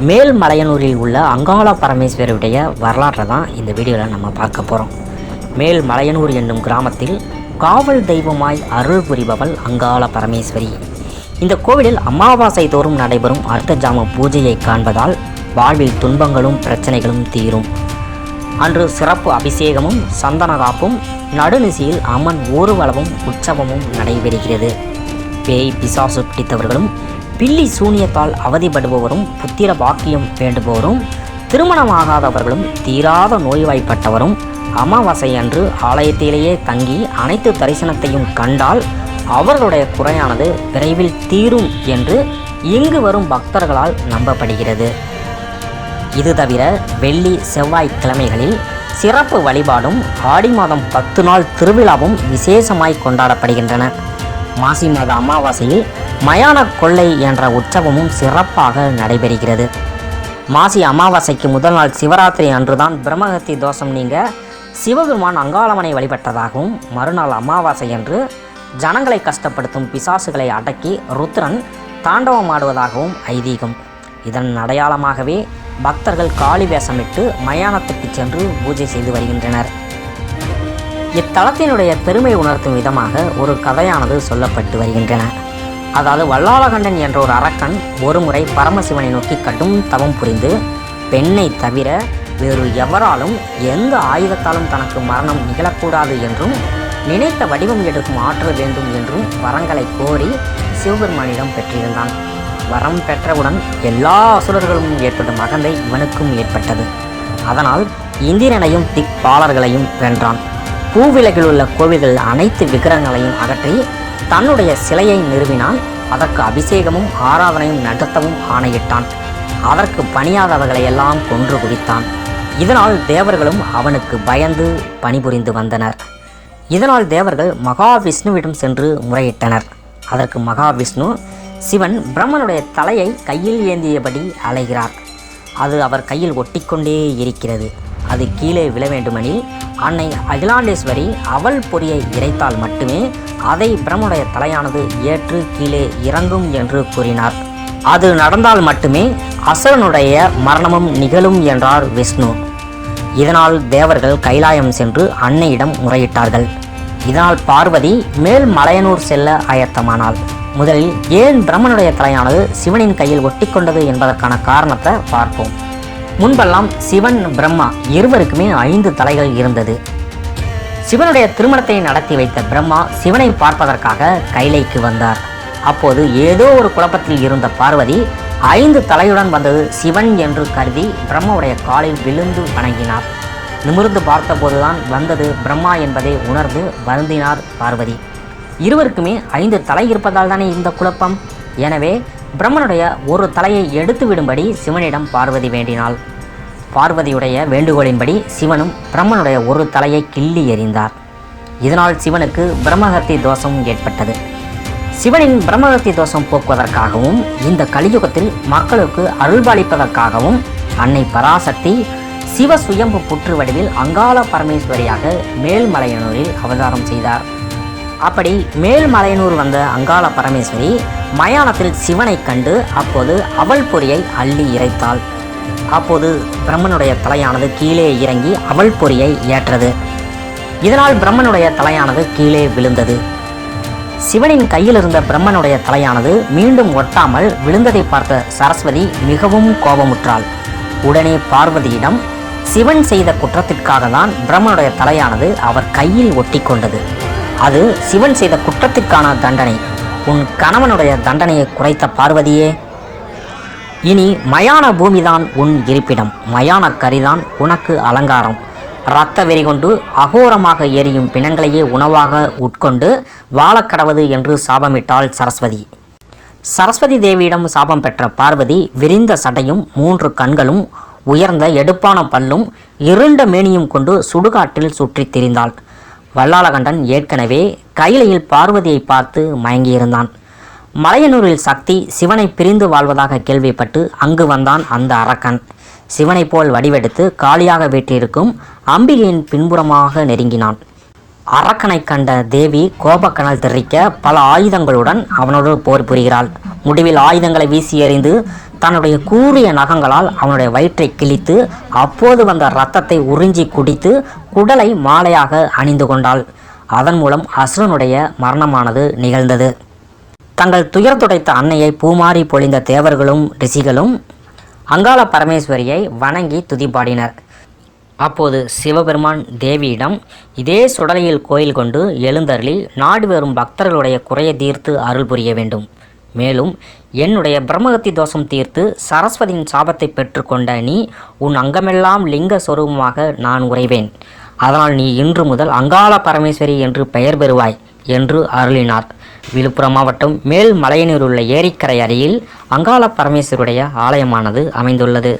மேல்மலையனூரில் உள்ள அங்காள பரமேஸ்வரியுடைய வரலாற்றை தான் இந்த வீடியோவில் நம்ம பார்க்க போகிறோம். மேல்மலையனூர் என்னும் கிராமத்தில் காவல் தெய்வமாய் அருள் புரிபவள் அங்காள பரமேஸ்வரி. இந்த கோவிலில் அமாவாசை தோறும் நடைபெறும் அர்த்த ஜாம பூஜையை காண்பதால் வாழ்வில் துன்பங்களும் பிரச்சனைகளும் தீரும். அன்று சிறப்பு அபிஷேகமும் சந்தனகாப்பும் நடுநிசையில் அம்மன் ஊர்வலமும் உற்சவமும் நடைபெறுகிறது. பேய் பிசாசு பிடித்தவர்களும் பில்லி சூனியத்தால் அவதிப்படுபவரும் புத்திர பாக்கியம் வேண்டுபவரும் திருமணமாகாதவர்களும் தீராத நோய்வாய்ப்பட்டவரும் அமாவாசை அன்று ஆலயத்திலேயே தங்கி அனைத்து தரிசனத்தையும் கண்டால் அவர்களுடைய குறையானது விரைவில் தீரும் என்று இங்கு வரும் பக்தர்களால் நம்பப்படுகிறது. இது தவிர வெள்ளி செவ்வாய்க்கிழமைகளில் சிறப்பு வழிபாடும் ஆடி மாதம் 10 நாள் திருவிழாவும் விசேஷமாய் கொண்டாடப்படுகின்றன. மாசி மாத அமாவாசையில் மயான கொள்ளை என்ற உற்சவமும் சிறப்பாக நடைபெறுகிறது. மாசி அமாவாசைக்கு முதல் நாள் சிவராத்திரி அன்றுதான் பிரம்மஹத்தி தோஷம் நீங்க சிவபெருமான் அங்காளம்மனை வழிபட்டதாகவும், மறுநாள் அமாவாசை அன்று ஜனங்களை கஷ்டப்படுத்தும் பிசாசுகளை அடக்கி ருத்ரன் தாண்டவமாடுவதாகவும் ஐதீகம். இதன் அடையாளமாகவே பக்தர்கள் காளி வேஷமிட்டு மயானத்துக்கு சென்று பூஜை செய்து வருகின்றனர். இத்தலத்தினுடைய பெருமை உணர்த்தும் விதமாக ஒரு கதையானது சொல்லப்பட்டு வருகின்றன. அதாவது வல்லாளகண்டன் என்ற ஒரு அரக்கன் ஒருமுறை பரமசிவனை நோக்கி கடும் தவம் புரிந்து பெண்ணை தவிர வேறு எவராலும் எந்த ஆயுதத்தாலும் தனக்கு மரணம் நிகழக்கூடாது என்றும் நினைத்த வடிவம் எடுக்கும் ஆற்றல் வேண்டும் என்றும் வரங்களை கோரி சிவபெருமானிடம் பெற்றிருந்தான். வரம் பெற்றவுடன் எல்லா அசுரர்களும் ஏற்படும் அகந்தை இவனுக்கும் ஏற்பட்டது. அதனால் இந்திரனையும் திக்பாலர்களையும் வென்றான். பூவிலகில் உள்ள கோவில்கள் அனைத்து விக்கிரகங்களையும் அகற்றி தன்னுடைய சிலையை நிறுவினான். அதற்கு அபிஷேகமும் ஆராதனையும் நடத்தவும் ஆணையிட்டான். அதற்கு பணியாதவர்களை எல்லாம் கொன்று குவித்தான். இதனால் தேவர்களும் அவனுக்கு பயந்து பணிபுரிந்து வந்தனர். இதனால் தேவர்கள் மகாவிஷ்ணுவிடம் சென்று முறையிட்டனர். அதற்கு மகாவிஷ்ணு, சிவன் பிரம்மனுடைய தலையை கையில் ஏந்தியபடி அலைகிறார். அது அவர் கையில் ஒட்டிக்கொண்டே இருக்கிறது. அது கீழே விழ வேண்டுமெனில் அன்னை அகிலாண்டேஸ்வரி அவள் பொறியை இறைத்தால் மட்டுமே அதை பிரம்மனுடைய தலையானது ஏற்று கீழே இறங்கும் என்று கூறினார். அது நடந்தால் மட்டுமே அசுரனுடைய மரணமும் நிகழும் என்றார் விஷ்ணு. இதனால் தேவர்கள் கைலாயம் சென்று அன்னையிடம் முறையிட்டார்கள். இதனால் பார்வதி மேல்மலையனூர் செல்ல ஆயத்தமானாள். முதலில் ஏன் பிரம்மனுடைய தலையானது சிவனின் கையில் ஒட்டிக்கொண்டது என்பதற்கான காரணத்தை பார்ப்போம். முன்பெல்லாம் சிவன் பிரம்மா இருவருக்குமே 5 தலைகள் இருந்தது. சிவனுடைய திருமணத்தை நடத்தி வைத்த பிரம்மா சிவனை பார்ப்பதற்காக கைலைக்கு வந்தார். அப்போது ஏதோ ஒரு குழப்பத்தில் இருந்த பார்வதி 5 தலையுடன் வந்தது சிவன் என்று கருதி பிரம்மாவுடைய காலில் விழுந்து வணங்கினார். நிமிர்ந்து பார்த்தபோதுதான் வந்தது பிரம்மா என்பதை உணர்ந்து வருந்தினார் பார்வதி. இருவருக்குமே 5 தலை இருப்பதால் தானே இந்த குழப்பம். எனவே பிரம்மனுடைய ஒரு தலையை எடுத்து விடும்படி சிவனிடம் பார்வதி வேண்டினாள். பார்வதியுடைய வேண்டுகோளின்படி சிவனும் பிரம்மனுடைய ஒரு தலையை கிள்ளி எறிந்தார். இதனால் சிவனுக்கு பிரம்மஹத்தி தோஷம் ஏற்பட்டது. சிவனின் பிரம்மஹத்தி தோஷம் போக்குவதற்காகவும் இந்த கலியுகத்தில் மக்களுக்கு அருள்பாலிப்பதற்காகவும் அன்னை பராசக்தி சிவ சுயம்பு புற்று வடிவில் அங்காள பரமேஸ்வரியாக மேல்மலையனூரில் அவதாரம் செய்தார். அப்படி மேல்மலையனூர் வந்த அங்காள பரமேஸ்வரி மயானத்தில் சிவனை கண்டு அப்போது அவள் பொறியை அள்ளி இறைத்தாள். அப்போது பிரம்மனுடைய தலையானது கீழே இறங்கி அவள் பொறியை ஏற்றது. இதனால் பிரம்மனுடைய தலையானது கீழே விழுந்தது. சிவனின் கையில் இருந்த பிரம்மனுடைய தலையானது மீண்டும் ஒட்டாமல் விழுந்ததை பார்த்த சரஸ்வதி மிகவும் கோபமுற்றாள். உடனே பார்வதியிடம், சிவன் செய்த குற்றத்திற்காக தான் பிரம்மனுடைய தலையானது அவர் கையில் ஒட்டி கொண்டது. அது சிவன் செய்த குற்றத்திற்கான தண்டனை. உன் கணவனுடைய தண்டனையை குறைத்த பார்வதியே, இனி மயான பூமிதான் உன் இருப்பிடம், மயான கரிதான் உனக்கு அலங்காரம். இரத்த வெறி கொண்டு அகோரமாக எரியும் பிணங்களையே உணவாக உட்கொண்டு வாழக்கடவது என்று சாபமிட்டாள் சரஸ்வதி. சரஸ்வதி தேவியிடம் சாபம் பெற்ற பார்வதி விரிந்த சடையும் 3 கண்களும் உயர்ந்த எடுப்பான பல்லும் இருண்ட மேனியும் கொண்டு சுடுகாட்டில் சுற்றித் திரிந்தாள். வல்லாளகண்டன் ஏற்கனவே கைலையில் பார்வதியை பார்த்து மயங்கியிருந்தான். மலையனூரில் சக்தி சிவனை பிரிந்து வாழ்வதாக கேள்விப்பட்டு அங்கு வந்தான் அந்த அரக்கன். சிவனைப் போல் வடிவெடுத்து காலியாக வீற்றிருக்கும் அம்பிகையின் பின்புறமாக நெருங்கினான். அரக்கனை கண்ட தேவி கோபக்கனல் தெறிக்க பல ஆயுதங்களுடன் அவனோடு போர் புரிகிறாள். முடிவில் ஆயுதங்களை வீசி எறிந்து தன்னுடைய கூரிய நகங்களால் அவனுடைய வயிற்றை கிழித்து அப்போது வந்த இரத்தத்தை உறிஞ்சி குடித்து குடலை மாலையாக அணிந்து கொண்டாள். அதன் மூலம் அசுரனுடைய மரணமானது நிகழ்ந்தது. தங்கள் துயர் துடைத்த அன்னையை பூமாரி பொழிந்த தேவர்களும் ரிஷிகளும் அங்காள பரமேஸ்வரியை வணங்கி துதிப்பாடினர். அப்போது சிவபெருமான் தேவியிடம், இதே சுடலையில் கோயில் கொண்டு எழுந்தருளி நாடு வரும் பக்தர்களுடைய குறையை தீர்த்து அருள் புரிய வேண்டும். மேலும் என்னுடைய பிரம்மகத்தி தோஷம் தீர்த்து சரஸ்வதியின் சாபத்தை பெற்றுக்கொண்ட நீ உன் அங்கமெல்லாம் லிங்க சொரூபமாக நான் உறைவேன். அதனால் நீ இன்று முதல் அங்காள பரமேஸ்வரி என்று பெயர் பெறுவாய் என்று அருளினார். விழுப்புரம் மாவட்டம் மேல்மலையனூர் உள்ள ஏரிக்கரை அருகில் அங்காள பரமேஸ்வருடைய ஆலயமானது அமைந்துள்ளது.